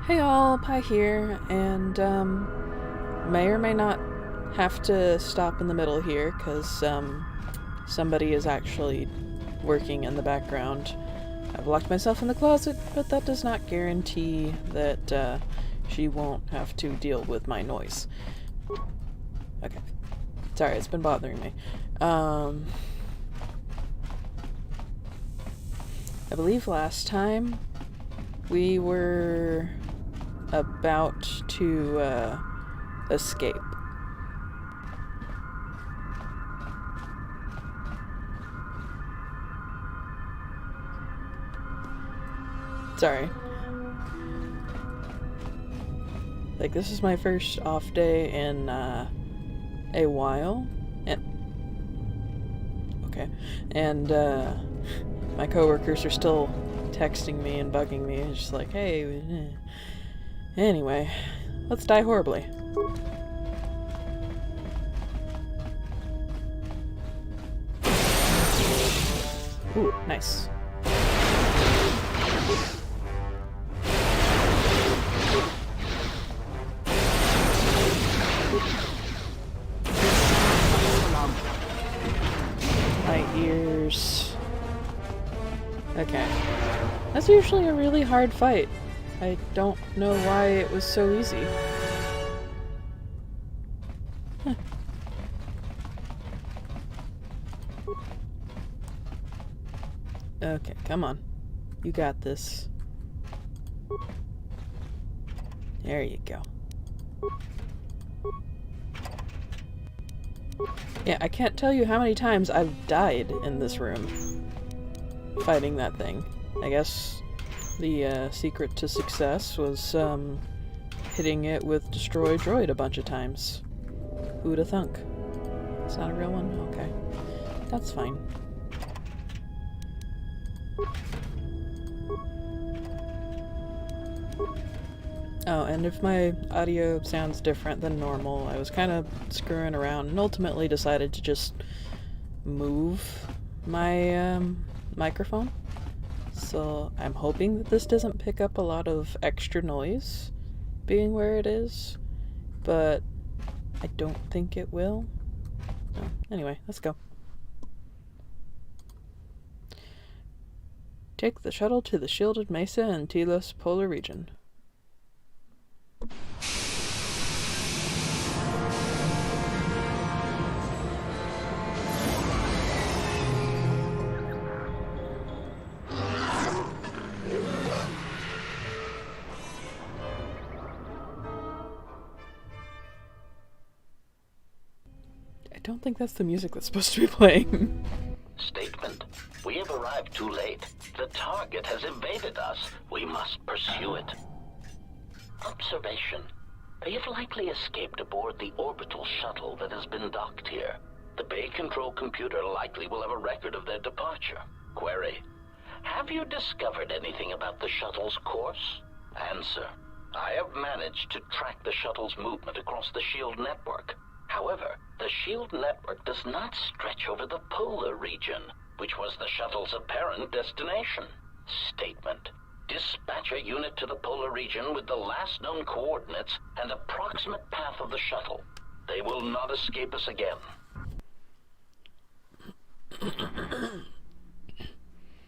Hey all, Pi here, and may or may not have to stop in the middle here because somebody is actually working in the background. I've locked myself in the closet, but that does not guarantee that she won't have to deal with my noise. Okay. Sorry, it's been bothering me. I believe last time we were about to escape. Sorry. Like, this is my first off day in a while. Okay. And my coworkers are still texting me and bugging me. It's just like, hey. Anyway, let's die horribly. Ooh, nice. My ears. Okay. That's usually a really hard fight. I don't know why it was so easy. Huh. Okay, come on. You got this. There you go. Yeah, I can't tell you how many times I've died in this room fighting that thing. I guess the secret to success was hitting it with Destroy Droid a bunch of times. Who'da thunk? It's not a real one? Okay. That's fine. Oh, and if my audio sounds different than normal, I was kind of screwing around and ultimately decided to just move my microphone. So I'm hoping that this doesn't pick up a lot of extra noise being where it is, but I don't think it will. No. Anyway, let's go. Take the shuttle to the shielded mesa in Telos polar region. I don't think that's the music that's supposed to be playing. Statement. We have arrived too late. The target has evaded us. We must pursue it. Observation. They have likely escaped aboard the orbital shuttle that has been docked here. The bay control computer likely will have a record of their departure. Query. Have you discovered anything about the shuttle's course? Answer. I have managed to track the shuttle's movement across the shield network. However, the shield network does not stretch over the polar region, which was the shuttle's apparent destination. Statement. Dispatch a unit to the polar region with the last known coordinates and approximate path of the shuttle. They will not escape us again.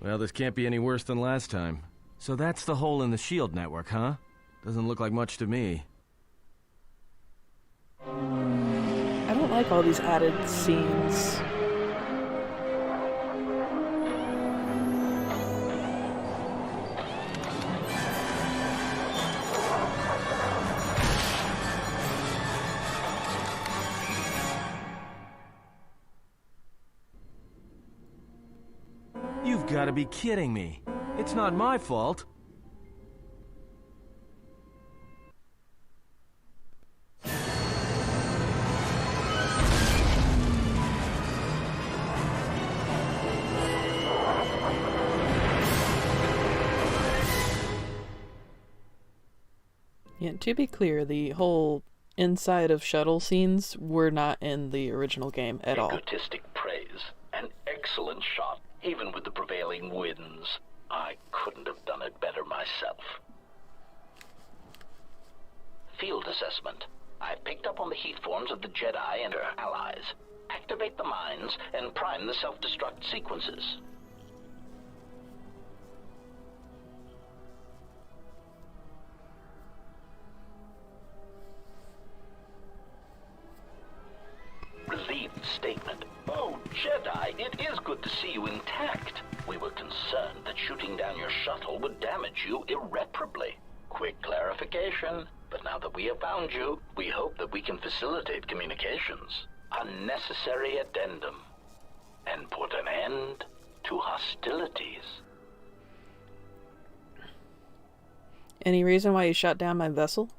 Well, this can't be any worse than last time. So that's the hole in the shield network, huh? Doesn't look like much to me. I don't like all these added scenes. You've got to be kidding me. It's not my fault. Yeah, to be clear, the whole inside of shuttle scenes were not in the original game at all. Egotistic praise. An excellent shot, even with the prevailing winds. I couldn't have done it better myself. assessment. I've picked up on the heat forms of the Jedi and their allies. Activate the mines and prime the self-destruct sequences. Relieved statement. Oh, Jedi, it is good to see you intact. We were concerned that shooting down your shuttle would damage you irreparably. Quick clarification, but now that we have found you, we hope that we can facilitate communications. Unnecessary addendum. And put an end to hostilities. Any reason why you shot down my vessel?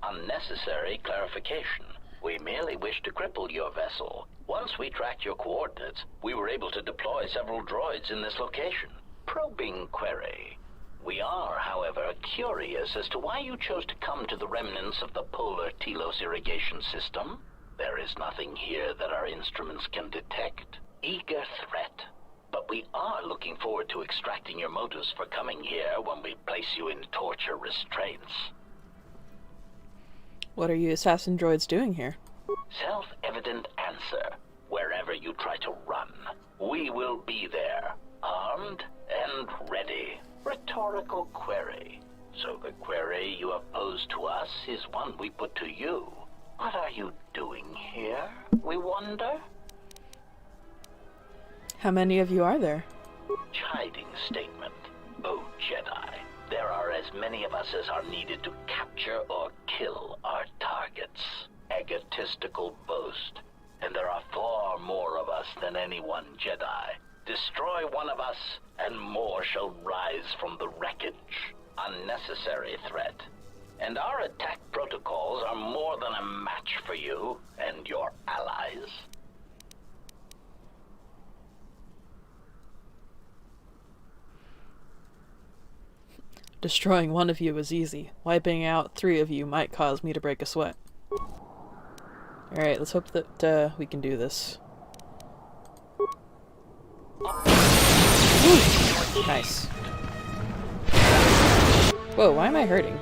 Unnecessary clarification. We merely wish to cripple your vessel. Once we tracked your coordinates, we were able to deploy several droids in this location. Probing query. We are, however, curious as to why you chose to come to the remnants of the polar Telos irrigation system. There is nothing here that our instruments can detect. Eager threat. But we are looking forward to extracting your motives for coming here when we place you in torture restraints. What are you assassin droids doing here? Self-evident answer. Wherever you try to run, we will be there, armed and ready. Rhetorical query. So the query you have posed to us is one we put to you. What are you doing here, we wonder? How many of you are there? Chiding statement. Oh, Jedi. There are as many of us as are needed to capture or kill our targets. Egotistical boast. And there are far more of us than any one Jedi. Destroy one of us, and more shall rise from the wreckage. Unnecessary threat. And our attack protocols are more than a match for you and your allies. Destroying one of you is easy. Wiping out 3 of you might cause me to break a sweat. Alright, let's hope that we can do this. Ooh, nice. Whoa, why am I hurting?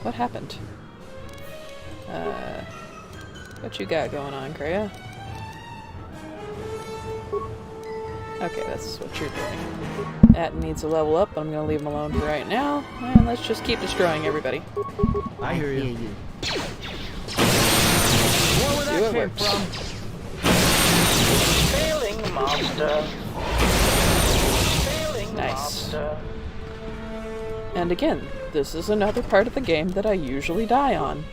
What happened? What you got going on, Kreia? Okay, that's what you're doing. That needs a level up, but I'm gonna leave him alone for right now. And let's just keep destroying everybody. I hear you. See what works. Failing master. Failing Nice. master. And again, this is another part of the game that I usually die on.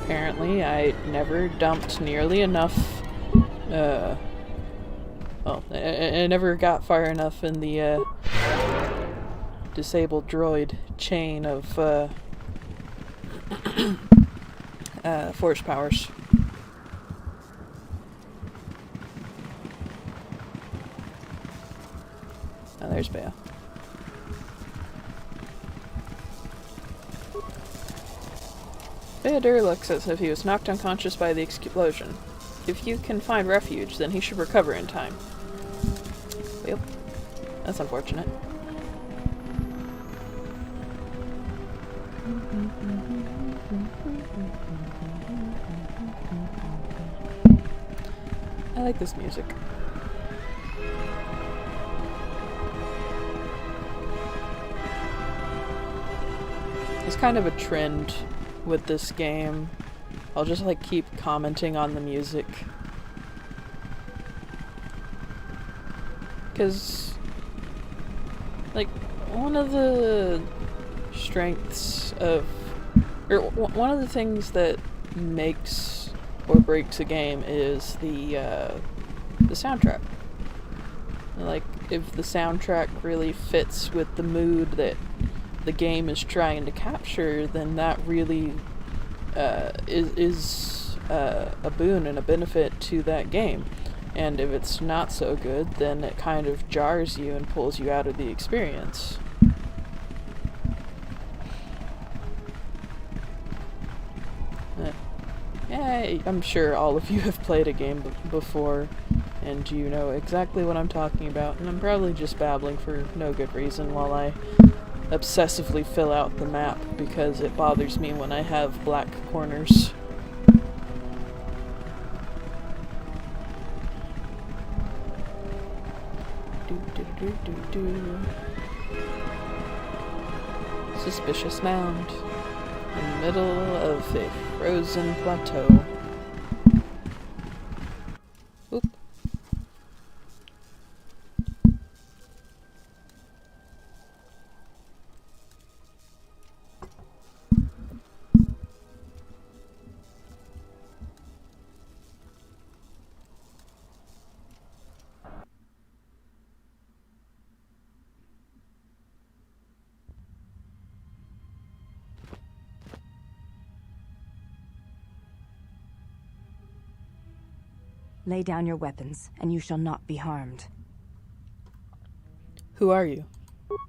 Apparently, I never dumped nearly enough, well, I never got far enough in the, disabled droid chain of, force powers. Oh, there's Bea. Theodore looks as if he was knocked unconscious by the explosion. If you can find refuge, then he should recover in time. Yep. That's unfortunate. I like this music. It's kind of a trend with this game. I'll just like keep commenting on the music. Because like one of the strengths of, or one of the things that makes or breaks a game is the soundtrack. Like if the soundtrack really fits with the mood that the game is trying to capture, then that really is a boon and a benefit to that game. And if it's not so good, then it kind of jars you and pulls you out of the experience. Yeah, I'm sure all of you have played a game before, and you know exactly what I'm talking about, and I'm probably just babbling for no good reason while I obsessively fill out the map because it bothers me when I have black corners. Suspicious mound in the middle of a frozen plateau. Oop. Lay down your weapons, and you shall not be harmed. Who are you?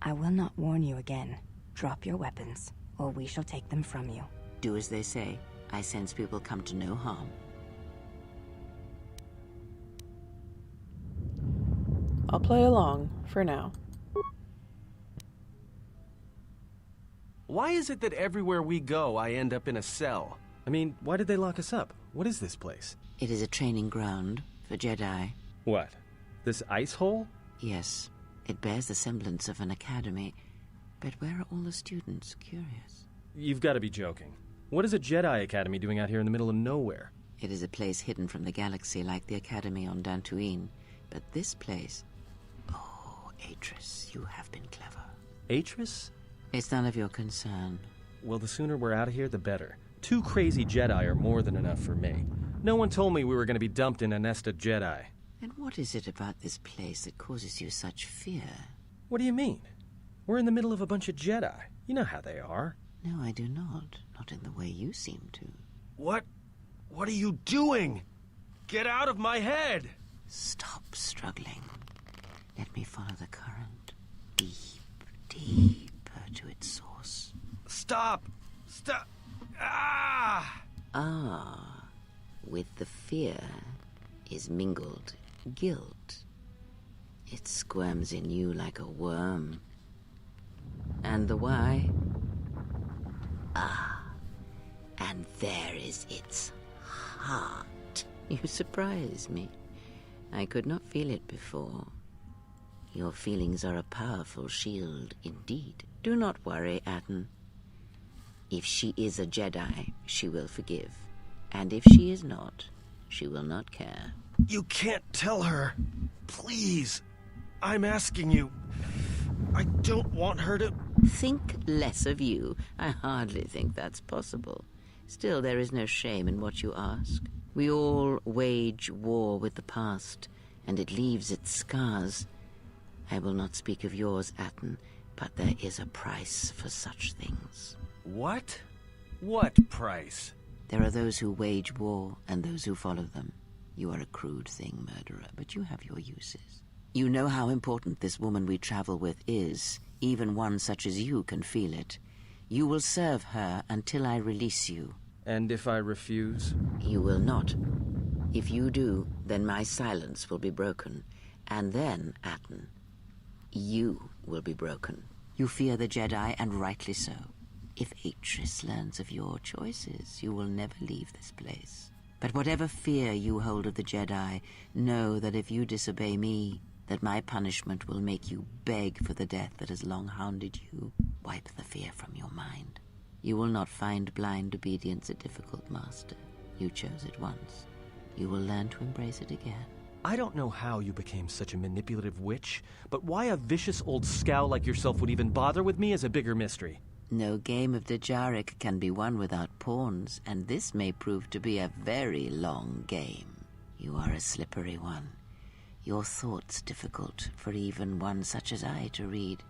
I will not warn you again. Drop your weapons, or we shall take them from you. Do as they say. I sense we will come to no harm. I'll play along, for now. Why is it that everywhere we go, I end up in a cell? I mean, why did they lock us up? What is this place? It is a training ground for Jedi. What? This ice hole? Yes, it bears the semblance of an academy. But where are all the students? Curious. You've got to be joking. What is a Jedi Academy doing out here in the middle of nowhere? It is a place hidden from the galaxy like the academy on Dantooine. But this place... Oh, Atris, you have been clever. Atris? It's none of your concern. Well, the sooner we're out of here, the better. 2 crazy Jedi are more than enough for me. No one told me we were going to be dumped in a nest of Jedi. And what is it about this place that causes you such fear? What do you mean? We're in the middle of a bunch of Jedi. You know how they are. No, I do not. Not in the way you seem to. What? What are you doing? Get out of my head! Stop struggling. Let me follow the current. Deeper to its source. Stop! Stop! Ah! Ah, with the fear is mingled guilt. It squirms in you like a worm. And the why? Ah, and there is its heart. You surprise me. I could not feel it before. Your feelings are a powerful shield indeed. Do not worry, Atten. If she is a Jedi, she will forgive. And if she is not, she will not care. You can't tell her. Please. I'm asking you. I don't want her to... Think less of you. I hardly think that's possible. Still, there is no shame in what you ask. We all wage war with the past, and it leaves its scars. I will not speak of yours, Atten, but there is a price for such things. What? What price? There are those who wage war and those who follow them. You are a crude thing, murderer, but you have your uses. You know how important this woman we travel with is. Even one such as you can feel it. You will serve her until I release you. And if I refuse? You will not. If you do, then my silence will be broken. And then, Atten, you will be broken. You fear the Jedi, and rightly so. If Atris learns of your choices, you will never leave this place. But whatever fear you hold of the Jedi, know that if you disobey me, that my punishment will make you beg for the death that has long hounded you. Wipe the fear from your mind. You will not find blind obedience a difficult master. You chose it once. You will learn to embrace it again. I don't know how you became such a manipulative witch, but why a vicious old scow like yourself would even bother with me is a bigger mystery. No game of Dejaric can be won without pawns, and this may prove to be a very long game. You are a slippery one. Your thoughts difficult for even one such as I to read.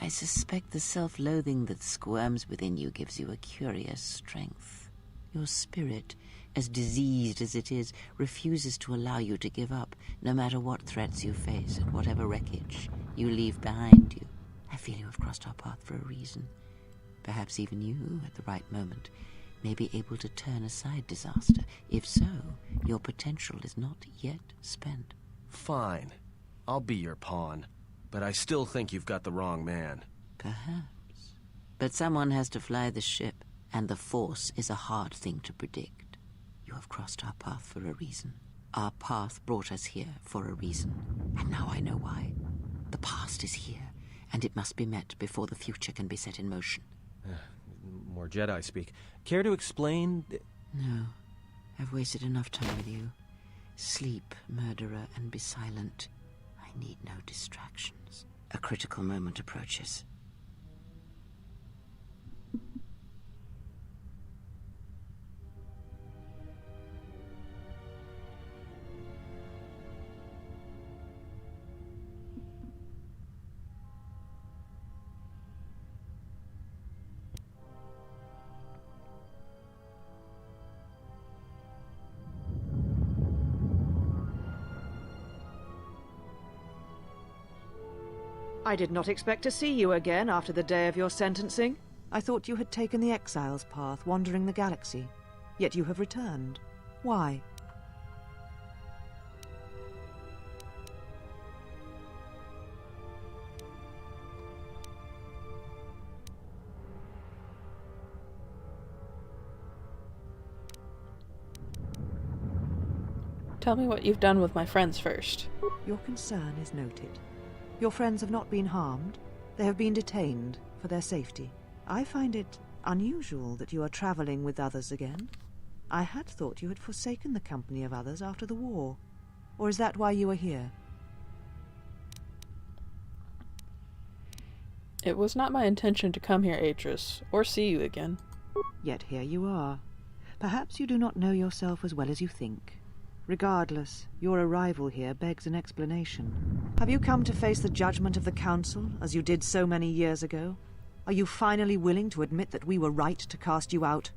I suspect the self-loathing that squirms within you gives you a curious strength. Your spirit, as diseased as it is, refuses to allow you to give up, no matter what threats you face and whatever wreckage you leave behind you. I feel you have crossed our path for a reason. Perhaps even you, at the right moment, may be able to turn aside disaster. If so, your potential is not yet spent. Fine. I'll be your pawn. But I still think you've got the wrong man. Perhaps. But someone has to fly the ship, and the Force is a hard thing to predict. You have crossed our path for a reason. Our path brought us here for a reason, and now I know why. The past is here, and it must be met before the future can be set in motion. More Jedi speak. Care to explain? No. I've wasted enough time with you. Sleep, murderer, and be silent. I need no distractions. A critical moment approaches. I did not expect to see you again after the day of your sentencing. I thought you had taken the exile's path, wandering the galaxy. Yet you have returned. Why? Tell me what you've done with my friends first. Your concern is noted. Your friends have not been harmed. They have been detained for their safety. I find it unusual that you are traveling with others again. I had thought you had forsaken the company of others after the war. Or is that why you are here? It was not my intention to come here, Atris, or see you again. Yet here you are. Perhaps you do not know yourself as well as you think. Regardless, your arrival here begs an explanation. Have you come to face the judgment of the Council, as you did so many years ago? Are you finally willing to admit that we were right to cast you out?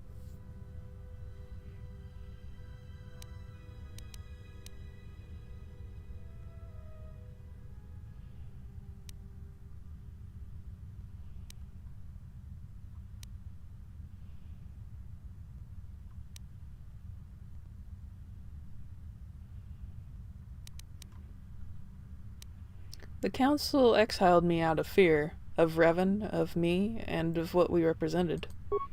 The Council exiled me out of fear, of Revan, of me, and of what we represented.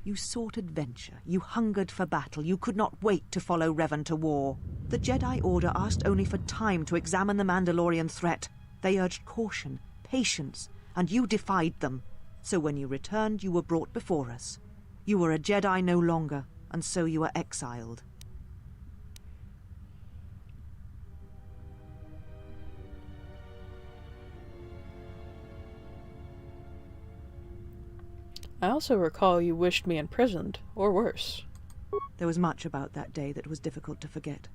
You sought adventure. You hungered for battle. You could not wait to follow Revan to war. The Jedi Order asked only for time to examine the Mandalorian threat. They urged caution, patience, and you defied them. So when you returned, you were brought before us. You were a Jedi no longer, and so you were exiled. I also recall you wished me imprisoned, or worse. There was much about that day that was difficult to forget.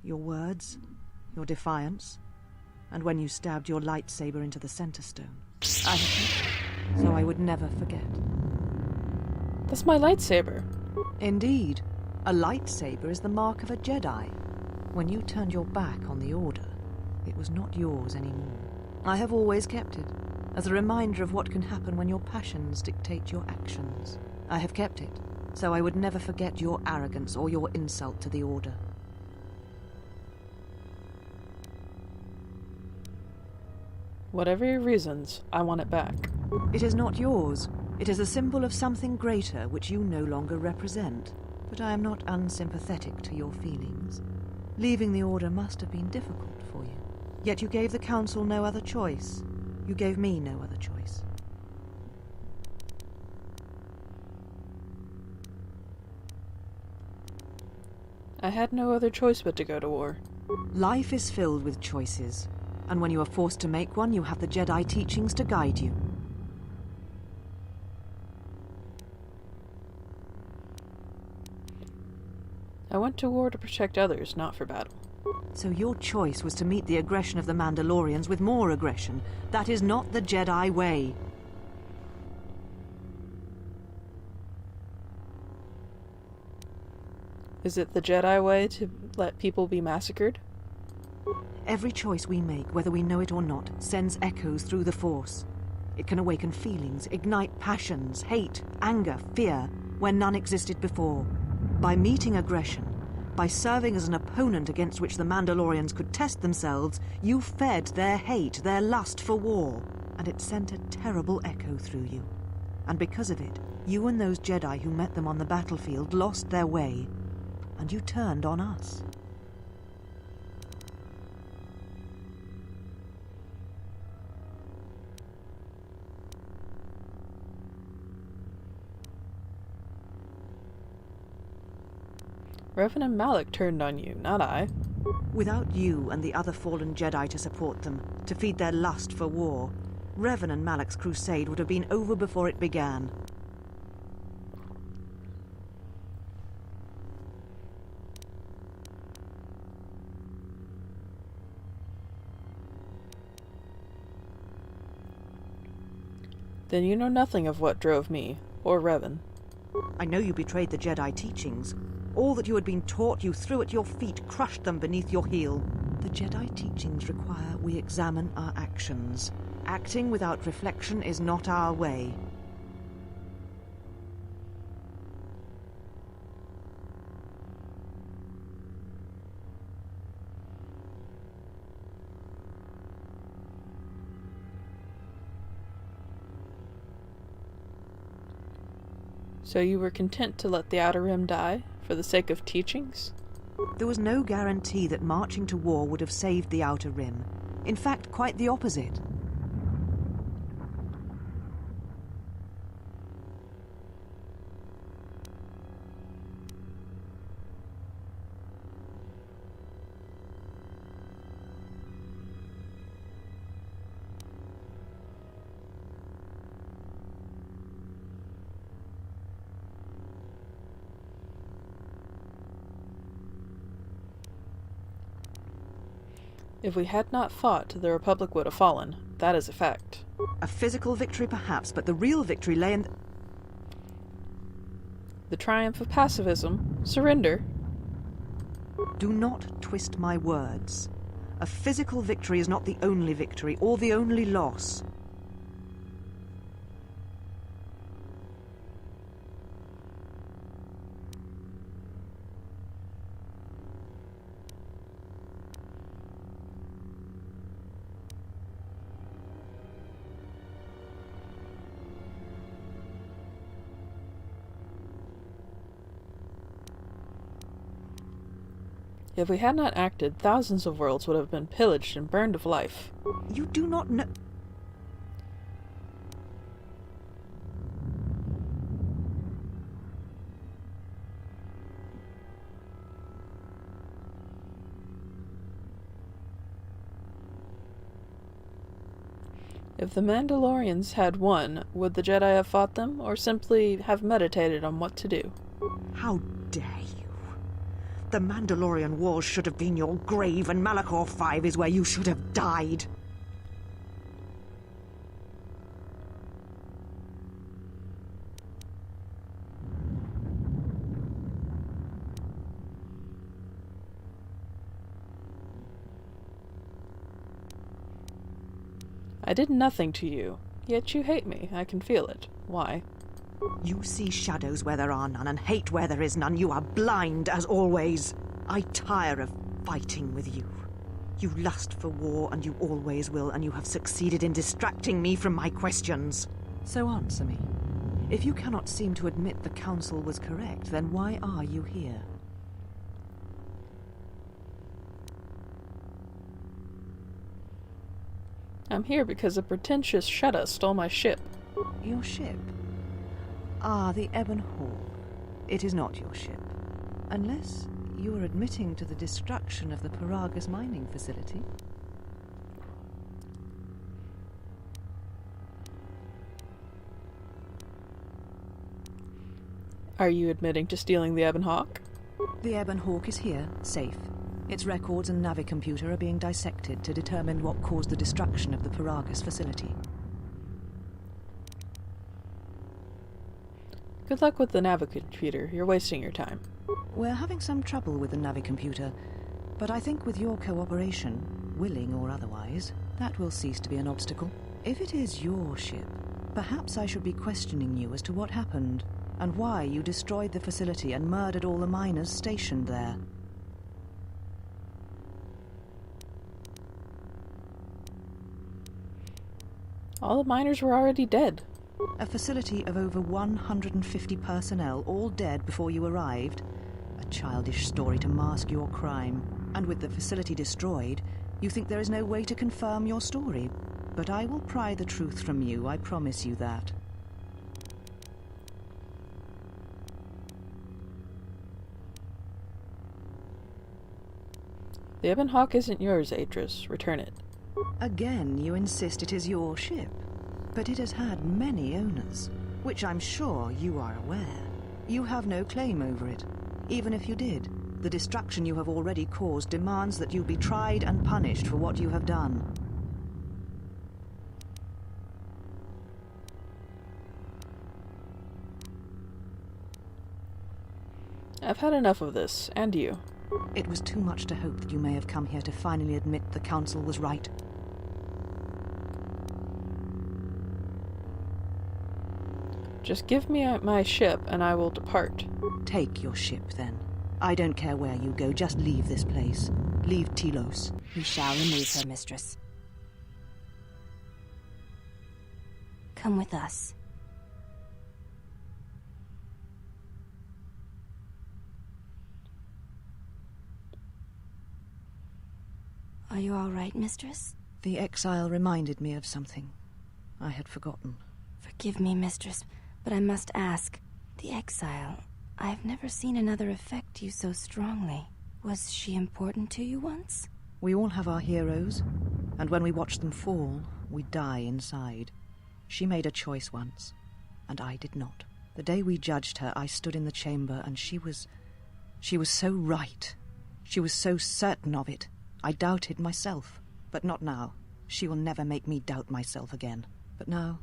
Your words, your defiance, and when you stabbed your lightsaber into the center stone. I have so I would never forget. That's my lightsaber. Indeed. A lightsaber is the mark of a Jedi. When you turned your back on the Order, it was not yours anymore. I have always kept it, as a reminder of what can happen when your passions dictate your actions. I have kept it, so I would never forget your arrogance or your insult to the Order. Whatever your reasons, I want it back. It is not yours. It is a symbol of something greater which you no longer represent. But I am not unsympathetic to your feelings. Leaving the Order must have been difficult for you. Yet you gave the Council no other choice. You gave me no other choice. I had no other choice but to go to war. Life is filled with choices, and when you are forced to make one, you have the Jedi teachings to guide you. I went to war to protect others, not for battle. So your choice was to meet the aggression of the Mandalorians with more aggression. That is not the Jedi way. Is it the Jedi way to let people be massacred? Every choice we make, whether we know it or not, sends echoes through the Force. It can awaken feelings, ignite passions, hate, anger, fear, where none existed before. By meeting aggression, by serving as an opponent against which the Mandalorians could test themselves, you fed their hate, their lust for war, and it sent a terrible echo through you. And because of it, you and those Jedi who met them on the battlefield lost their way, and you turned on us. Revan and Malak turned on you, not I. Without you and the other fallen Jedi to support them, to feed their lust for war, Revan and Malak's crusade would have been over before it began. Then you know nothing of what drove me, or Revan. I know you betrayed the Jedi teachings. All that you had been taught you threw at your feet, crushed them beneath your heel. The Jedi teachings require we examine our actions. Acting without reflection is not our way. So you were content to let the Outer Rim die, for the sake of teachings? There was no guarantee that marching to war would have saved the Outer Rim. In fact, quite the opposite. If we had not fought, the Republic would have fallen. That is a fact. A physical victory perhaps, but the real victory lay in... The triumph of pacifism. Surrender. Do not twist my words. A physical victory is not the only victory, or the only loss. If we had not acted, thousands of worlds would have been pillaged and burned of life. You do not know... If the Mandalorians had won, would the Jedi have fought them, or simply have meditated on what to do? How dare you? The Mandalorian Wars should have been your grave, and Malachor 5 is where you should have died. I did nothing to you, yet you hate me. I can feel it. Why? You see shadows where there are none, and hate where there is none. You are blind, as always. I tire of fighting with you. You lust for war, and you always will, and you have succeeded in distracting me from my questions. So answer me. If you cannot seem to admit the Council was correct, then why are you here? I'm here because a pretentious Shutta stole my ship. Your ship? Ah, the Ebon Hawk. It is not your ship. Unless you are admitting to the destruction of the Paragus mining facility. Are you admitting to stealing the Ebon Hawk? The Ebon Hawk is here, safe. Its records and Navicomputer are being dissected to determine what caused the destruction of the Paragus facility. Good luck with the Navicomputer. You're wasting your time. We're having some trouble with the Navicomputer, but I think with your cooperation, willing or otherwise, that will cease to be an obstacle. If it is your ship, perhaps I should be questioning you as to what happened, and why you destroyed the facility and murdered all the miners stationed there. All the miners were already dead. A facility of over 150 personnel, all dead before you arrived? A childish story to mask your crime. And with the facility destroyed, you think there is no way to confirm your story. But I will pry the truth from you, I promise you that. The Ebon Hawk isn't yours, Atris. Return it. Again, you insist it is your ship. But it has had many owners, which I'm sure you are aware. You have no claim over it. Even if you did, the destruction you have already caused demands that you be tried and punished for what you have done. I've had enough of this, and you. It was too much to hope that you may have come here to finally admit the Council was right. Just give me my ship, and I will depart. Take your ship, then. I don't care where you go, just leave this place. Leave Telos. We shall remove her, mistress. Come with us. Are you all right, mistress? The exile reminded me of something I had forgotten. Forgive me, mistress, but I must ask. The exile, I've never seen another affect you so strongly. Was she important to you once? We all have our heroes, and when we watch them fall, we die inside. She made a choice once, and I did not. The day we judged her, I stood in the chamber, and she was so right. She was so certain of it. I doubted myself, but not now. She will never make me doubt myself again. But now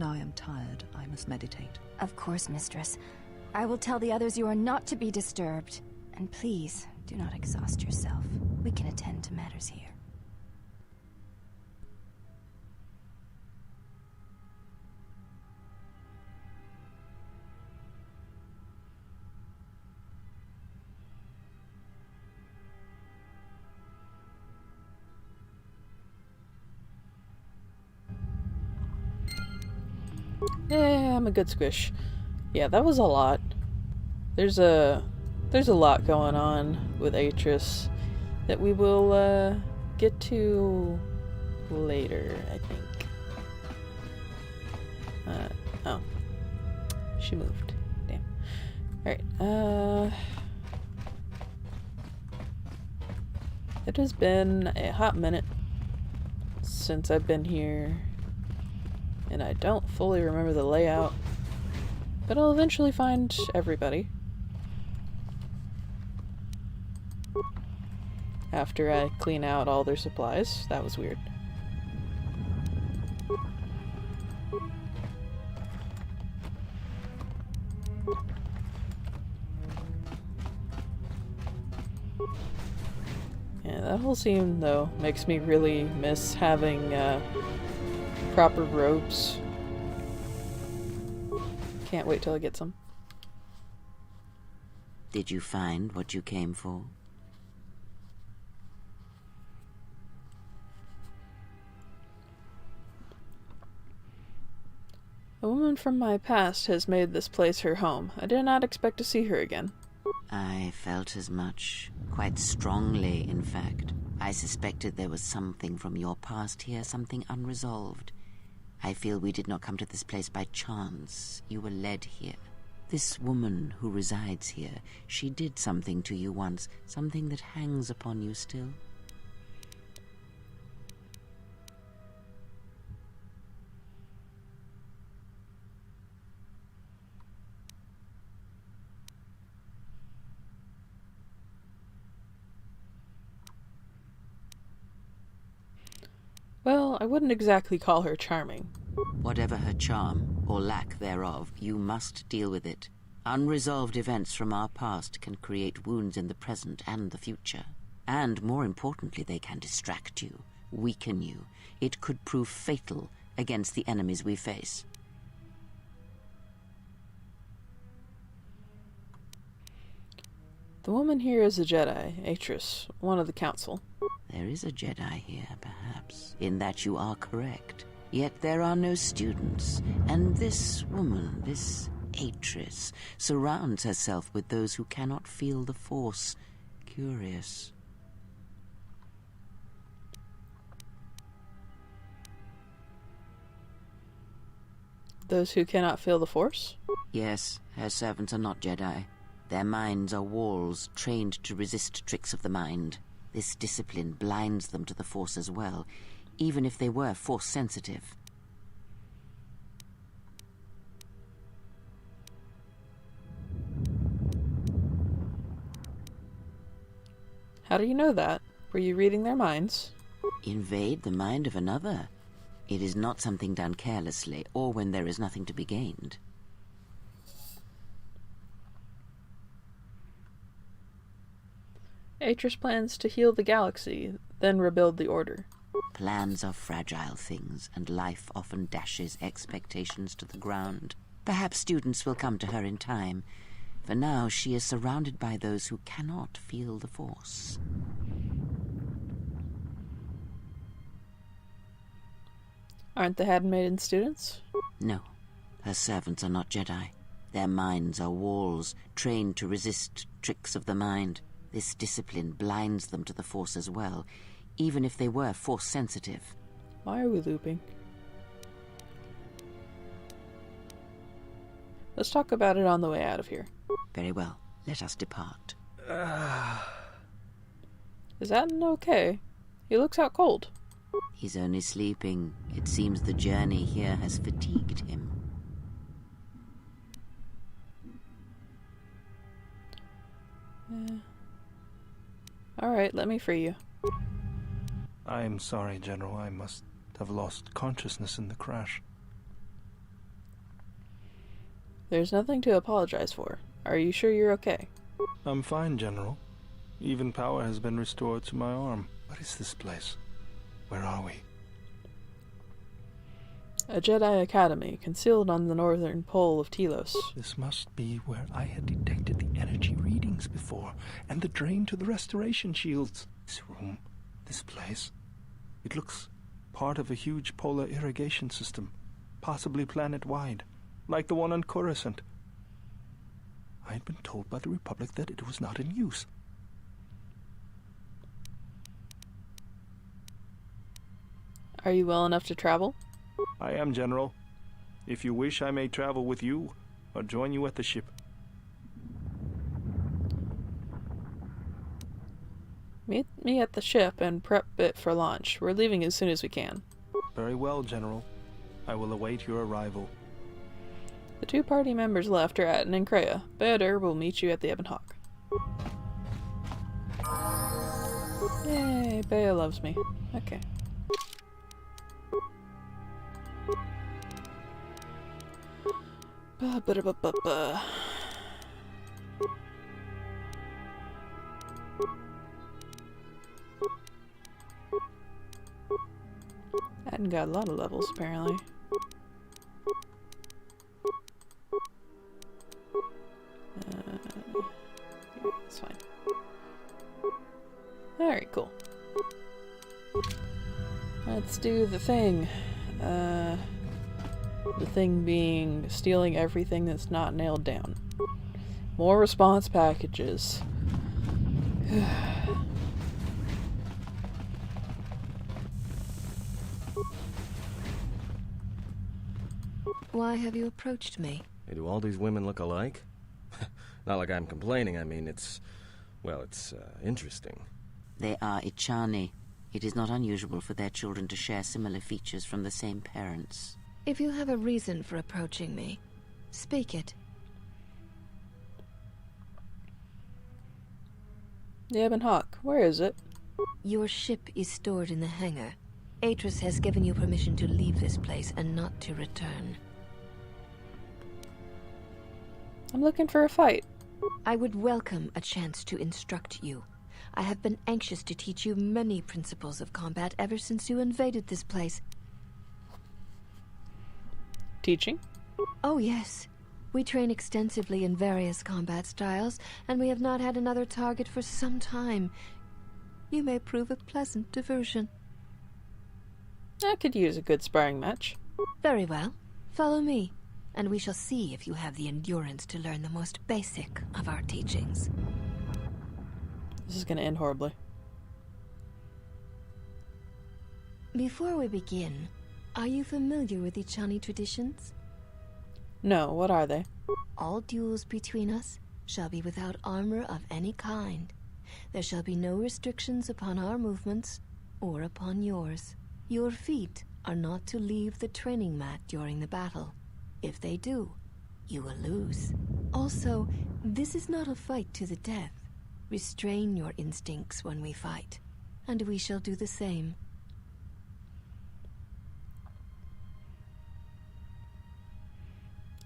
I am tired. I must meditate. Of course, mistress. I will tell the others you are not to be disturbed. And please, do not exhaust yourself. We can attend to matters here. Yeah, I'm a good squish. Yeah, that was a lot. There's a lot going on with Atris that we will get to later, I think. Oh. She moved. Damn. Alright, it has been a hot minute since I've been here, and I don't fully remember the layout, but I'll eventually find everybody. After I clean out all their supplies. That was weird. Yeah, that whole scene, though, makes me really miss having proper robes. Can't wait till I get some. Did you find what you came for? A woman from my past has made this place her home. I did not expect to see her again. I felt as much. Quite strongly, in fact. I suspected there was something from your past here, something unresolved. I feel we did not come to this place by chance. You were led here. This woman who resides here, she did something to you once, something that hangs upon you still. Well, I wouldn't exactly call her charming. Whatever her charm, or lack thereof, you must deal with it. Unresolved events from our past can create wounds in the present and the future. And more importantly, they can distract you, weaken you. It could prove fatal against the enemies we face. The woman here is a Jedi, Atris, one of the Council. There is a Jedi here, perhaps, in that you are correct. Yet there are no students, and this woman, this Atris, surrounds herself with those who cannot feel the Force. Curious. Those who cannot feel the Force? Yes, her servants are not Jedi. Their minds are walls, trained to resist tricks of the mind. This discipline blinds them to the Force as well, even if they were Force-sensitive. How do you know that? Were you reading their minds? Invade the mind of another. It is not something done carelessly, or when there is nothing to be gained. Atris plans to heal the galaxy, then rebuild the Order. Plans are fragile things, and life often dashes expectations to the ground. Perhaps students will come to her in time. For now, she is surrounded by those who cannot feel the Force. Aren't the handmaiden students? No, her servants are not Jedi. Their minds are walls, trained to resist tricks of the mind. This discipline blinds them to the Force as well, even if they were Force-sensitive. Why are we looping? Let's talk about it on the way out of here. Very well, let us depart. Is Atten okay? He looks out cold. He's only sleeping. It seems the journey here has fatigued him. Alright, let me free you. I'm sorry, General. I must have lost consciousness in the crash. There's nothing to apologize for. Are you sure you're okay? I'm fine, General. Even power has been restored to my arm. What is this place? Where are we? A Jedi Academy, concealed on the northern pole of Telos. This must be where I had detected the energy readings before, and the drain to the restoration shields. This room, this place, it looks part of a huge polar irrigation system, possibly planet-wide, like the one on Coruscant. I had been told by the Republic that it was not in use. Are you well enough to travel? I am, General. If you wish, I may travel with you, or join you at the ship. Meet me at the ship and prep it for launch. We're leaving as soon as we can. Very well, General. I will await your arrival. The two party members left are Atten and Kreia. Better will meet you at the Ebon Hawk. Yay, Bea loves me. Okay. Ba-ba-da-ba-ba-ba. Atten got a lot of levels, apparently. Yeah, that's fine. Alright, cool. Let's do the thing. The thing being stealing everything that's not nailed down. More response packages. Why have you approached me? Hey, do all these women look alike? Not like I'm complaining, I mean, it's interesting. They are Ichani. It is not unusual for their children to share similar features from the same parents. If you have a reason for approaching me, speak it. The Ebon Hawk, where is it? Your ship is stored in the hangar. Atris has given you permission to leave this place and not to return. I'm looking for a fight. I would welcome a chance to instruct you. I have been anxious to teach you many principles of combat ever since you invaded this place. Teaching? Oh, yes. We train extensively in various combat styles, and we have not had another target for some time. You may prove a pleasant diversion. I could use a good sparring match. Very well. Follow me, and we shall see if you have the endurance to learn the most basic of our teachings. This is gonna end horribly. Before we begin, are you familiar with the Chani traditions? No, what are they? All duels between us shall be without armor of any kind. There shall be no restrictions upon our movements or upon yours. Your feet are not to leave the training mat during the battle. If they do, you will lose. Also, this is not a fight to the death. Restrain your instincts when we fight, and we shall do the same.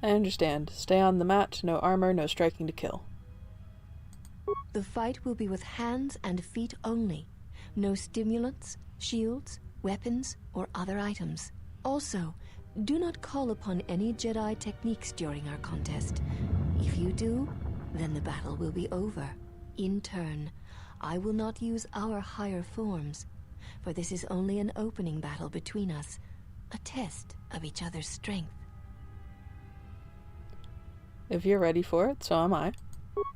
I understand. Stay on the mat, no armor, no striking to kill. The fight will be with hands and feet only. No stimulants, shields, weapons, or other items. Also, do not call upon any Jedi techniques during our contest. If you do, then the battle will be over. In turn, I will not use our higher forms, for this is only an opening battle between us, a test of each other's strength. If you're ready for it, so am I.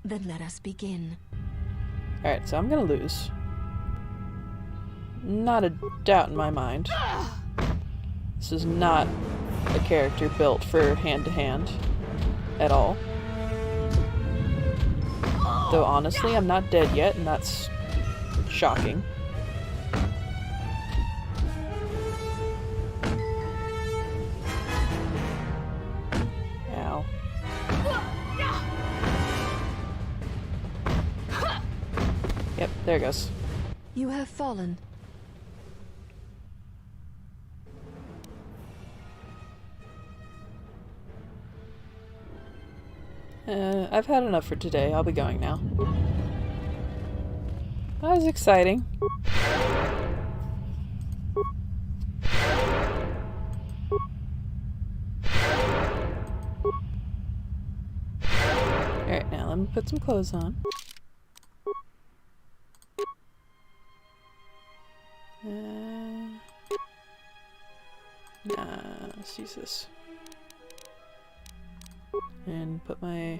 Then let us begin. Alright, so I'm gonna lose. Not a doubt in my mind. This is not a character built for hand-to-hand at all. Though honestly, I'm not dead yet, and that's shocking. Ow. Yep, there it goes. You have fallen. I've had enough for today. I'll be going now. That was exciting. Alright, now let me put some clothes on. Let's use this. And put my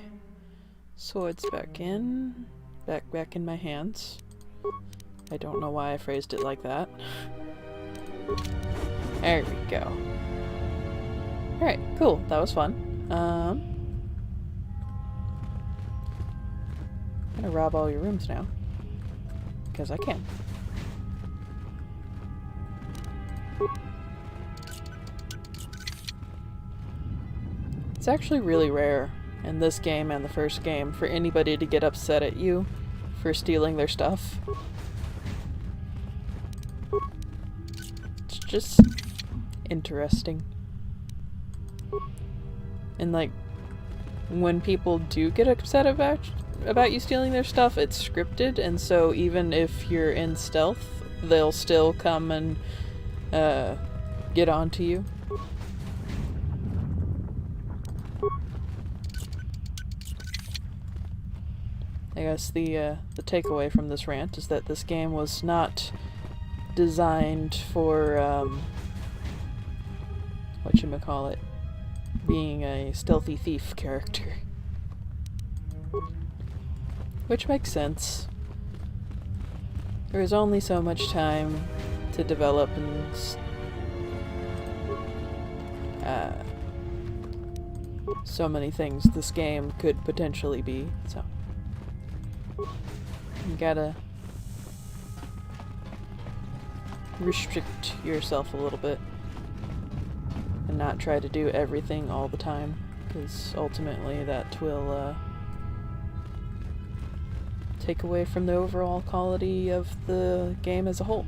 swords back in. Back in my hands. I don't know why I phrased it like that. There we go. Alright, cool. That was fun. I'm gonna rob all your rooms now. Because I can. It's actually really rare in this game and the first game for anybody to get upset at you for stealing their stuff. It's just interesting. And like, when people do get upset about you stealing their stuff, it's scripted, and so even if you're in stealth, they'll still come and get onto you. I guess the takeaway from this rant is that this game was not designed for whatchamacallit, being a stealthy thief character. Which makes sense. There is only so much time to develop and so many things this game could potentially be, so you gotta restrict yourself a little bit and not try to do everything all the time, because ultimately that will take away from the overall quality of the game as a whole.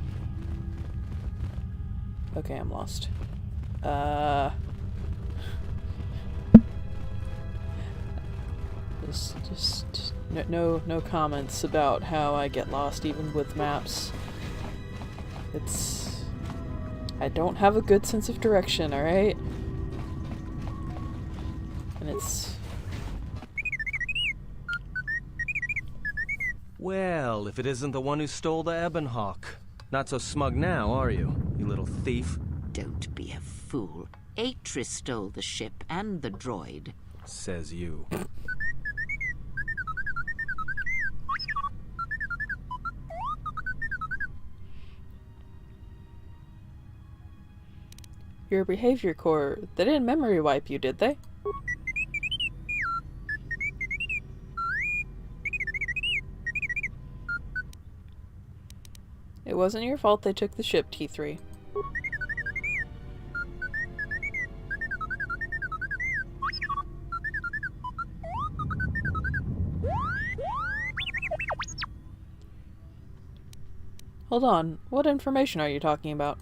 Okay, I'm lost. Just no comments about how I get lost even with maps. I don't have a good sense of direction, alright? And it's... Well, if it isn't the one who stole the Ebon Hawk. Not so smug now, are you, you little thief? Don't be a fool. Atris stole the ship and the droid. Says you. Your behavior core, they didn't memory wipe you, did they? It wasn't your fault they took the ship, T3. Hold on, what information are you talking about?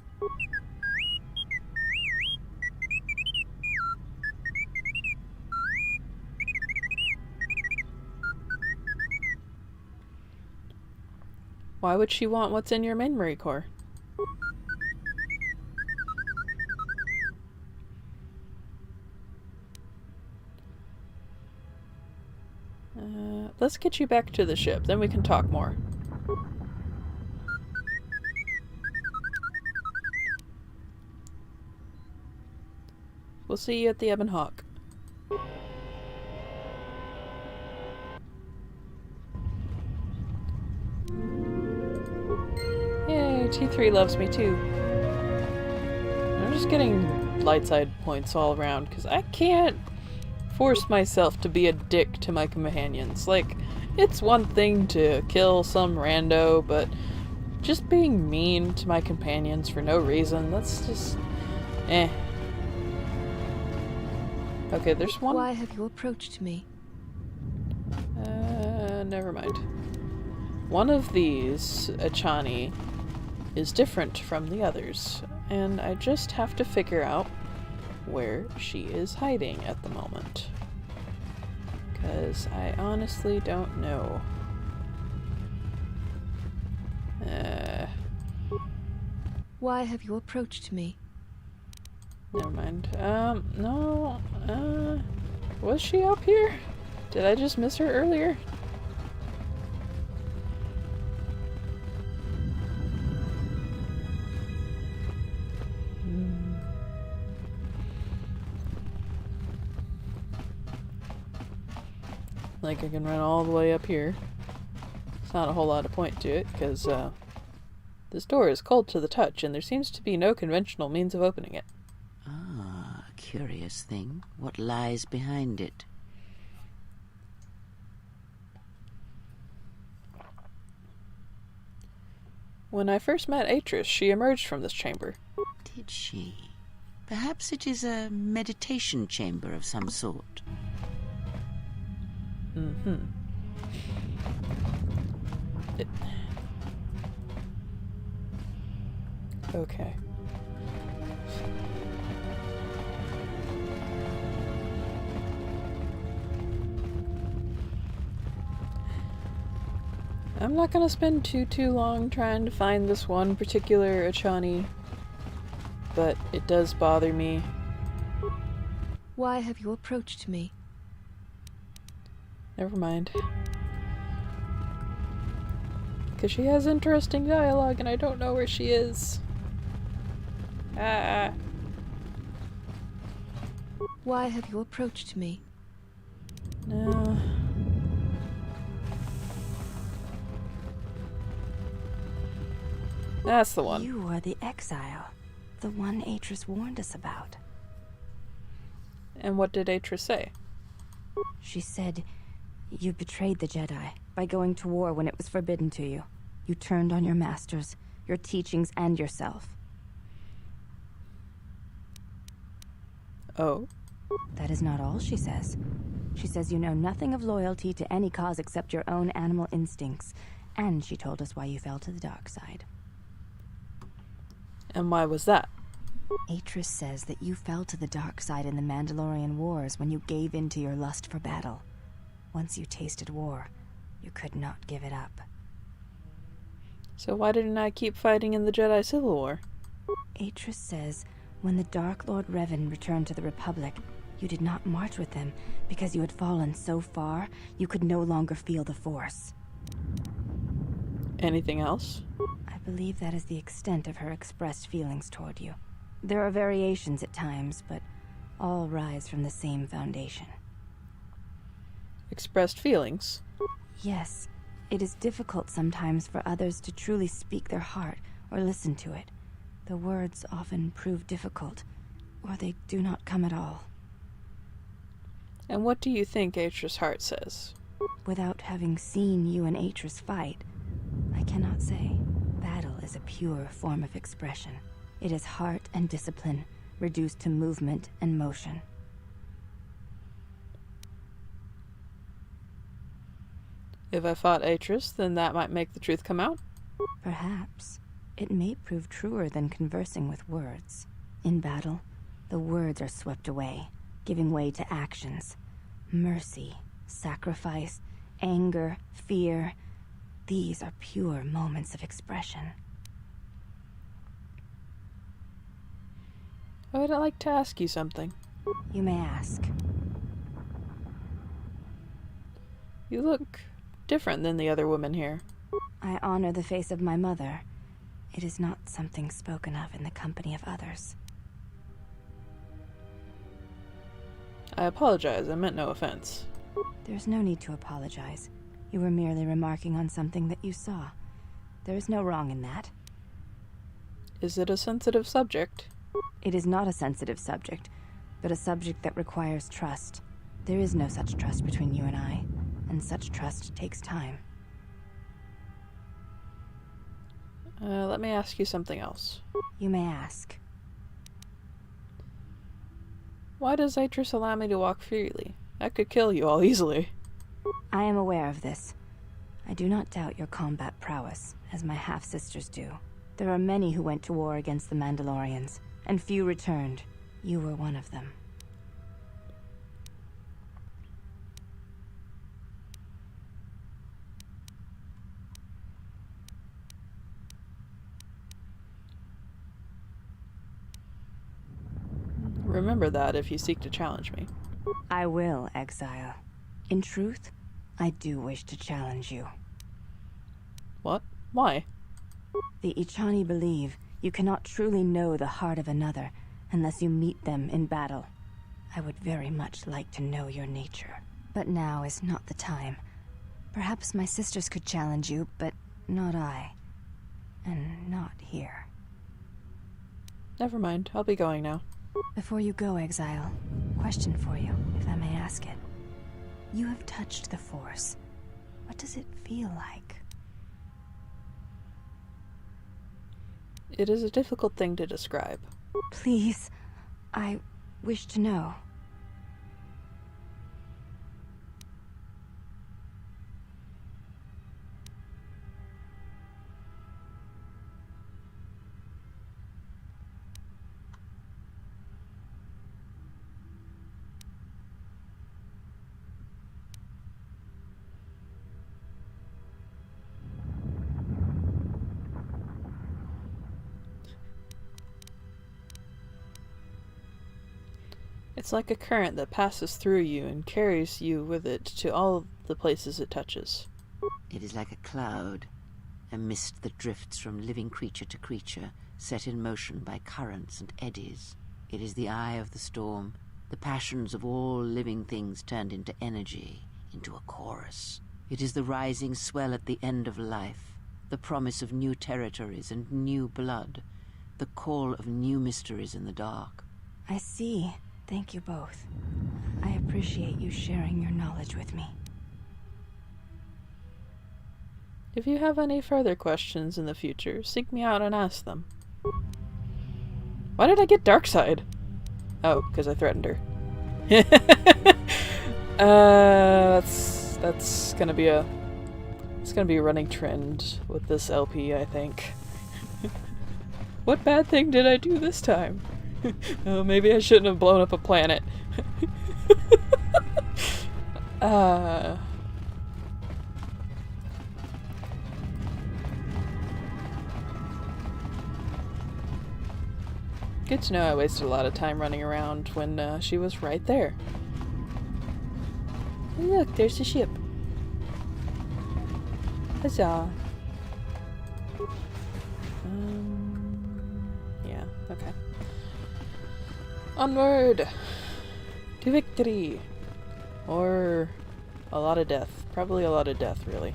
Why would she want what's in your memory core? Let's get you back to the ship, then we can talk more. We'll see you at the Ebon Hawk. Yay, T3 loves me too. I'm just getting light side points all around, because I can't force myself to be a dick to my companions. Like, it's one thing to kill some rando, but just being mean to my companions for no reason, that's just... eh. Okay, there's one... Why have you approached me? Never mind. One of these, Achani, is different from the others, and I just have to figure out where she is hiding at the moment. Because I honestly don't know. Why have you approached me? Never mind. No, was she up here? Did I just miss her earlier? Like, I can run all the way up here. It's not a whole lot of point to it, because, this door is cold to the touch, and there seems to be no conventional means of opening it. Ah, a curious thing. What lies behind it? When I first met Atris, she emerged from this chamber. Did she? Perhaps it is a meditation chamber of some sort. Mm-hmm. Okay. I'm not gonna spend too long trying to find this one particular Achani, but it does bother me. Why have you approached me? Never mind. Because she has interesting dialogue and I don't know where she is. Ah. Why have you approached me? No. That's the one. You are the exile. The one Atris warned us about. And what did Atris say? She said, you betrayed the Jedi by going to war when it was forbidden to you. You turned on your masters, your teachings, and yourself. Oh. That is not all she says. She says you know nothing of loyalty to any cause except your own animal instincts. And she told us why you fell to the dark side. And why was that? Atris says that you fell to the dark side in the Mandalorian Wars when you gave in to your lust for battle. Once you tasted war, you could not give it up. So why didn't I keep fighting in the Jedi Civil War? Atris says when the Dark Lord Revan returned to the Republic, you did not march with him because you had fallen so far you could no longer feel the Force. Anything else? I believe that is the extent of her expressed feelings toward you. There are variations at times, but all rise from the same foundation. Expressed feelings. Yes, it is difficult sometimes for others to truly speak their heart or listen to it. The words often prove difficult, or they do not come at all. And what do you think Atra's heart says? Without having seen you and Atris fight, I cannot say. Battle is a pure form of expression. It is heart and discipline, reduced to movement and motion. If I fought Atris, then that might make the truth come out? Perhaps. It may prove truer than conversing with words. In battle, the words are swept away, giving way to actions. Mercy, sacrifice, anger, fear. These are pure moments of expression. I would like to ask you something. You may ask. You look different than the other women here. I honor the face of my mother. It is not something spoken of in the company of others. I apologize, I meant no offense. There's no need to apologize. You were merely remarking on something that you saw. There is no wrong in that. Is it a sensitive subject? It is not a sensitive subject, but a subject that requires trust. There is no such trust between you and I, and such trust takes time. Let me ask you something else. You may ask. Why does Atris allow me to walk freely? I could kill you all easily. I am aware of this. I do not doubt your combat prowess, as my half-sisters do. There are many who went to war against the Mandalorians, and few returned. You were one of them. Remember that if you seek to challenge me. I will, Exile. In truth, I do wish to challenge you. What? Why? The Ichani believe you cannot truly know the heart of another unless you meet them in battle. I would very much like to know your nature. But now is not the time. Perhaps my sisters could challenge you, but not I. And not here. Never mind, I'll be going now. Before you go, Exile, question for you, if I may ask it. You have touched the Force. What does it feel like? It is a difficult thing to describe. Please, I wish to know. It's like a current that passes through you and carries you with it to all the places it touches. It is like a cloud, a mist that drifts from living creature to creature, set in motion by currents and eddies. It is the eye of the storm, the passions of all living things turned into energy, into a chorus. It is the rising swell at the end of life, the promise of new territories and new blood, the call of new mysteries in the dark. I see. Thank you both. I appreciate you sharing your knowledge with me. If you have any further questions in the future, seek me out and ask them. Why did I get Darkseid? Oh, because I threatened her. That's gonna be a running trend with this LP, I think. What bad thing did I do this time? Oh, maybe I shouldn't have blown up a planet. Good to know I wasted a lot of time running around when she was right there. Hey, look, there's the ship. Huzzah. Yeah, okay. Onward! To victory! Or a lot of death. Probably a lot of death, really.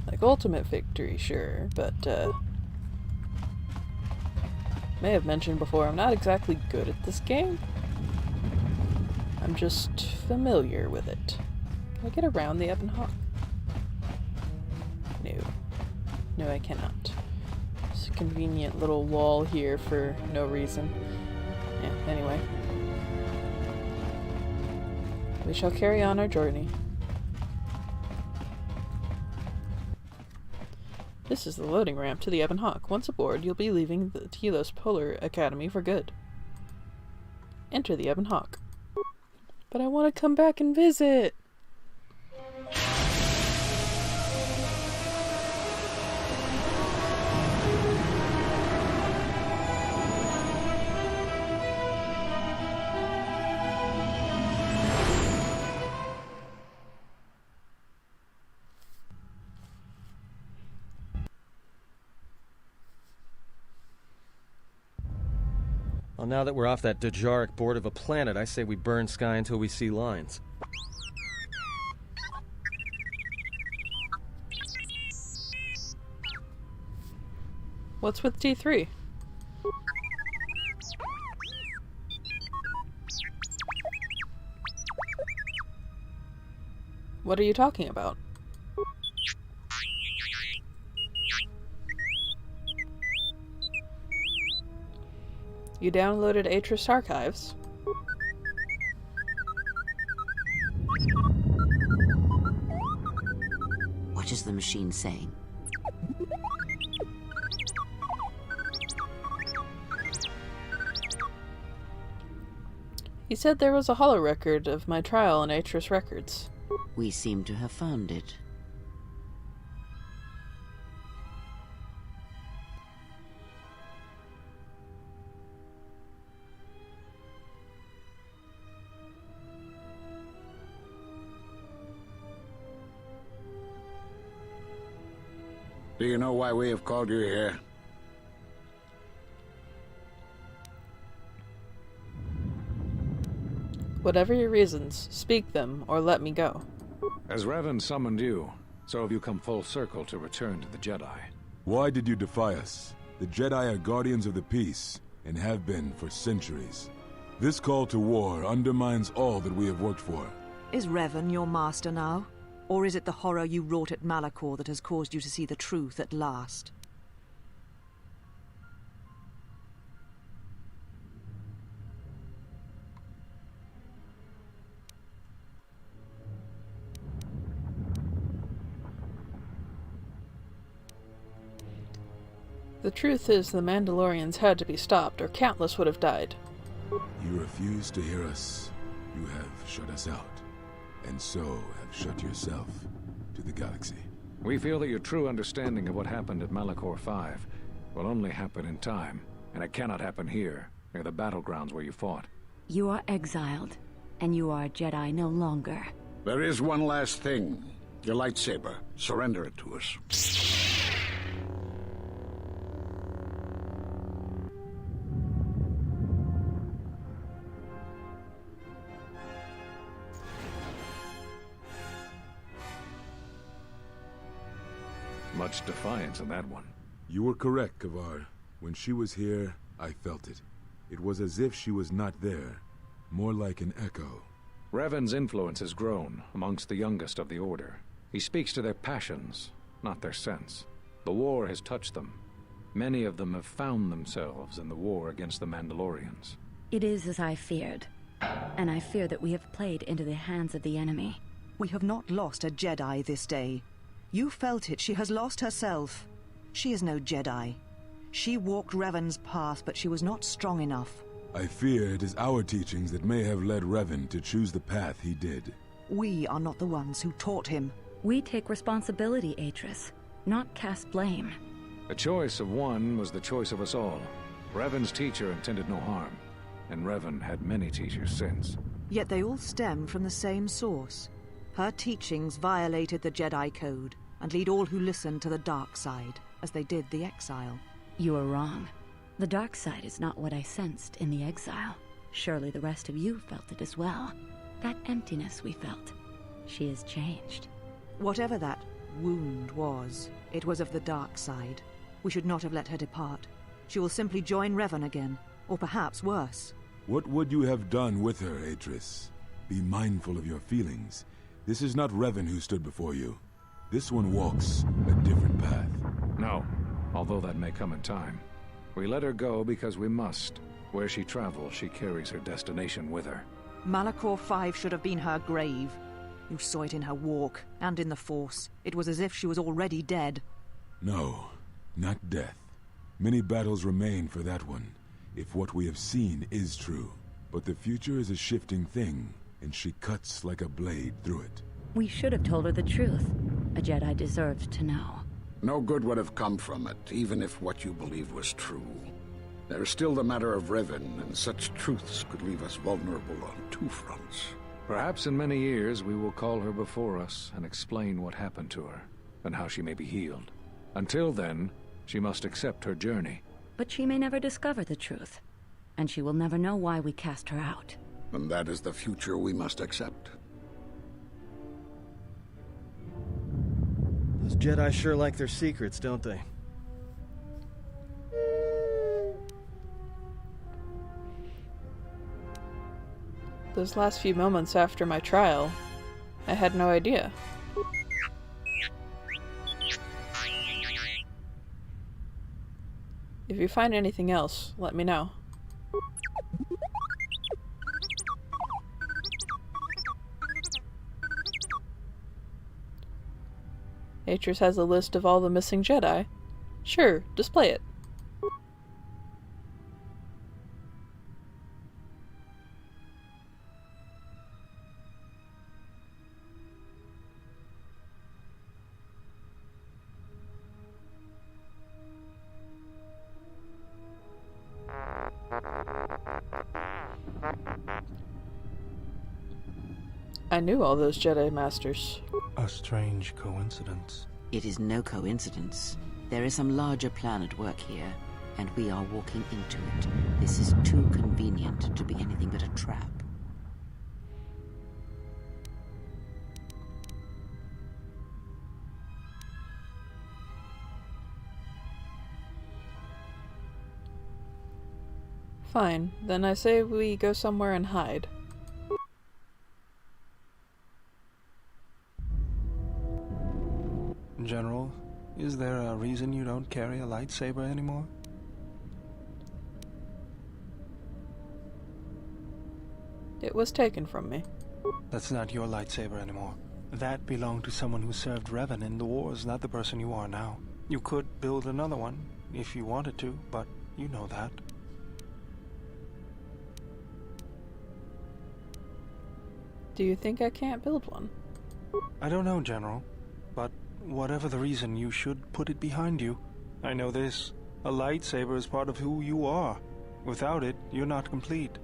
Like ultimate victory, sure, but may have mentioned before, I'm not exactly good at this game. I'm just familiar with it. Can I get around the Ebon Hawk? No. No, I cannot. It's a convenient little wall here for no reason. Yeah, anyway. We shall carry on our journey. This is the loading ramp to the Ebon Hawk. Once aboard, you'll be leaving the Telos Polar Academy for good. Enter the Ebon Hawk. But I want to come back and visit! Well, now that we're off that Dejaric board of a planet, I say we burn sky until we see lines. What's with T3? What are you talking about? You downloaded Atris archives? What is the machine saying? He said there was a holo record of my trial in Atris records. We seem to have found it. Do you know why we have called you here? Whatever your reasons, speak them or let me go. As Revan summoned you, so have you come full circle to return to the Jedi. Why did you defy us? The Jedi are guardians of the peace, and have been for centuries. This call to war undermines all that we have worked for. Is Revan your master now? Or is it the horror you wrought at Malachor that has caused you to see the truth at last? The truth is the Mandalorians had to be stopped, or countless would have died. You refuse to hear us. You have shut us out, and so have shut yourself to the galaxy. We feel that your true understanding of what happened at Malachor 5 will only happen in time, and it cannot happen here, near the battlegrounds where you fought. You are exiled, and you are a Jedi no longer. There is one last thing. Your lightsaber. Surrender it to us. Much defiance in that one. You were correct, Kavar. When she was here, I felt it. It was as if she was not there. More like an echo. Revan's influence has grown amongst the youngest of the Order. He speaks to their passions, not their sense. The war has touched them. Many of them have found themselves in the war against the Mandalorians. It is as I feared, and I fear that we have played into the hands of the enemy. We have not lost a Jedi this day. You felt it. She has lost herself. She is no Jedi. She walked Revan's path, but she was not strong enough. I fear it is our teachings that may have led Revan to choose the path he did. We are not the ones who taught him. We take responsibility, Atris, not cast blame. The choice of one was the choice of us all. Revan's teacher intended no harm, and Revan had many teachers since. Yet they all stem from the same source. Her teachings violated the Jedi Code, and lead all who listen to the dark side, as they did the Exile. You are wrong. The dark side is not what I sensed in the exile. Surely the rest of you felt it as well. That emptiness we felt. She has changed. Whatever that wound was, it was of the dark side. We should not have let her depart. She will simply join Revan again, or perhaps worse. What would you have done with her, Atris? Be mindful of your feelings. This is not Revan who stood before you. This one walks a different path. No, although that may come in time. We let her go because we must. Where she travels, she carries her destination with her. Malachor 5 should have been her grave. You saw it in her walk, and in the Force. It was as if she was already dead. No, not death. Many battles remain for that one, if what we have seen is true. But the future is a shifting thing, and she cuts like a blade through it. We should have told her the truth. A Jedi deserved to know. No good would have come from it, even if what you believed was true. There is still the matter of Revan, and such truths could leave us vulnerable on two fronts. Perhaps in many years we will call her before us and explain what happened to her, and how she may be healed. Until then, she must accept her journey. But she may never discover the truth, and she will never know why we cast her out. And that is the future we must accept. Those Jedi sure like their secrets, don't they? Those last few moments after my trial, I had no idea. If you find anything else, let me know. Atris has a list of all the missing Jedi. Sure, display it. I knew all those Jedi Masters. A strange coincidence. It is no coincidence. There is some larger plan at work here, and we are walking into it. This is too convenient to be anything but a trap. Fine, then I say we go somewhere and hide. General, is there a reason you don't carry a lightsaber anymore? It was taken from me. That's not your lightsaber anymore. That belonged to someone who served Revan in the wars, not the person you are now. You could build another one, if you wanted to, but you know that. Do you think I can't build one? I don't know, General, but whatever the reason, you should put it behind you. I know this. A lightsaber is part of who you are. Without it, you're not complete.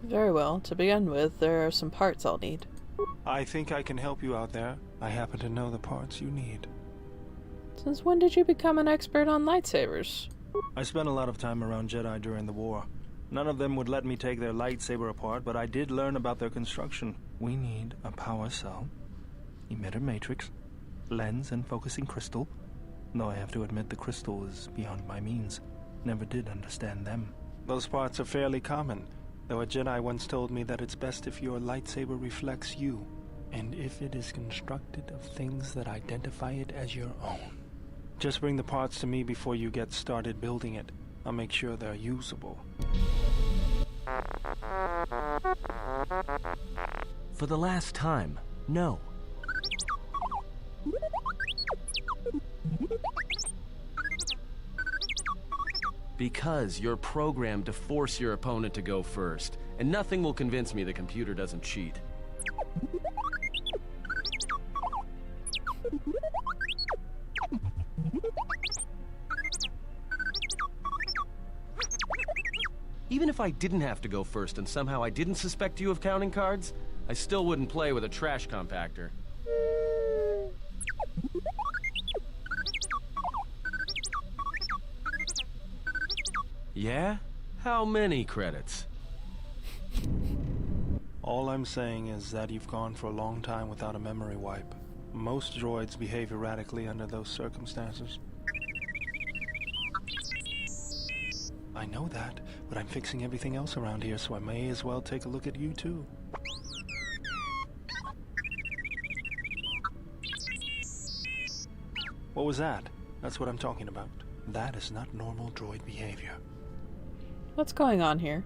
Very well. To begin with, there are some parts I'll need. I think I can help you out there. I happen to know the parts you need. Since when did you become an expert on lightsabers? I spent a lot of time around Jedi during the war. None of them would let me take their lightsaber apart, but I did learn about their construction. We need a power cell, emitter matrix, lens and focusing crystal. Though I have to admit the crystal is beyond my means. Never did understand them. Those parts are fairly common, though a Jedi once told me that it's best if your lightsaber reflects you, and if it is constructed of things that identify it as your own. Just bring the parts to me before you get started building it. I'll make sure they're usable. For the last time, no. Because you're programmed to force your opponent to go first, and nothing will convince me the computer doesn't cheat. Even if I didn't have to go first and somehow I didn't suspect you of counting cards, I still wouldn't play with a trash compactor. Yeah? How many credits? All I'm saying is that you've gone for a long time without a memory wipe. Most droids behave erratically under those circumstances. I know that, but I'm fixing everything else around here, so I may as well take a look at you too. What was that? That's what I'm talking about. That is not normal droid behavior. What's going on here?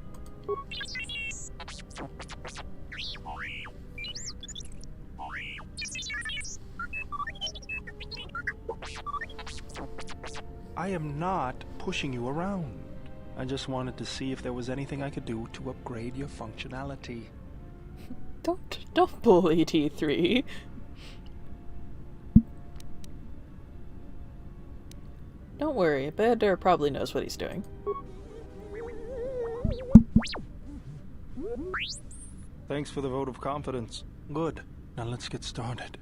I am not pushing you around. I just wanted to see if there was anything I could do to upgrade your functionality. Don't bully T3. Don't worry, Bader probably knows what he's doing. Thanks for the vote of confidence. Good. Now let's get started.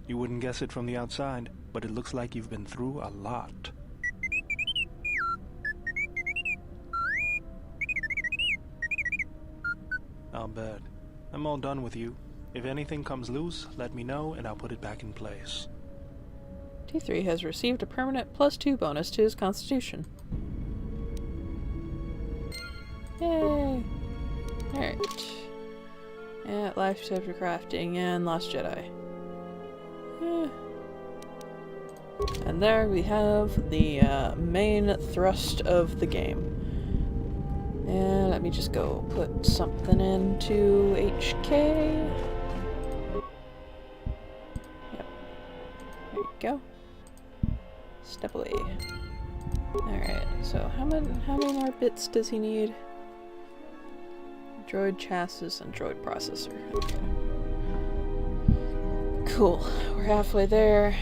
You wouldn't guess it from the outside, but it looks like you've been through a lot. I'll bet. I'm all done with you. If anything comes loose, let me know and I'll put it back in place. T3 has received a permanent +2 bonus to his constitution. Yay! Alright. Yeah, life safety crafting and Lost Jedi. Yeah. And there we have the main thrust of the game. And let me just go put something into HK. Yep. There you go. Step away. Alright, so how many more bits does he need? Droid chassis and droid processor. Okay. Cool. We're halfway there.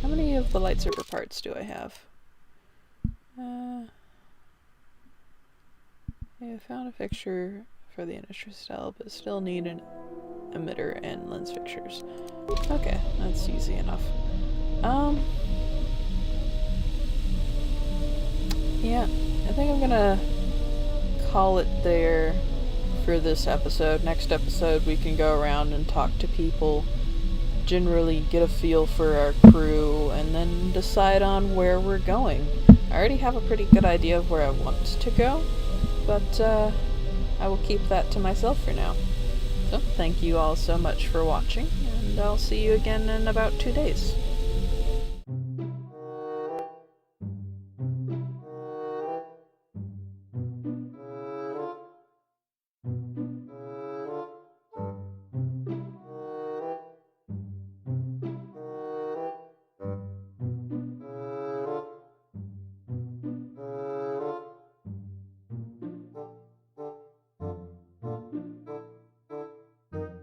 How many of the lightsaber parts do I have? I found a fixture for the initial style, but still need an emitter and lens fixtures. Okay, that's easy enough. Yeah, I think I'm gonna call it there for this episode. Next episode we can go around and talk to people, generally get a feel for our crew, and then decide on where we're going. I already have a pretty good idea of where I want to go, but I will keep that to myself for now. So, thank you all so much for watching, and I'll see you again in about 2 days.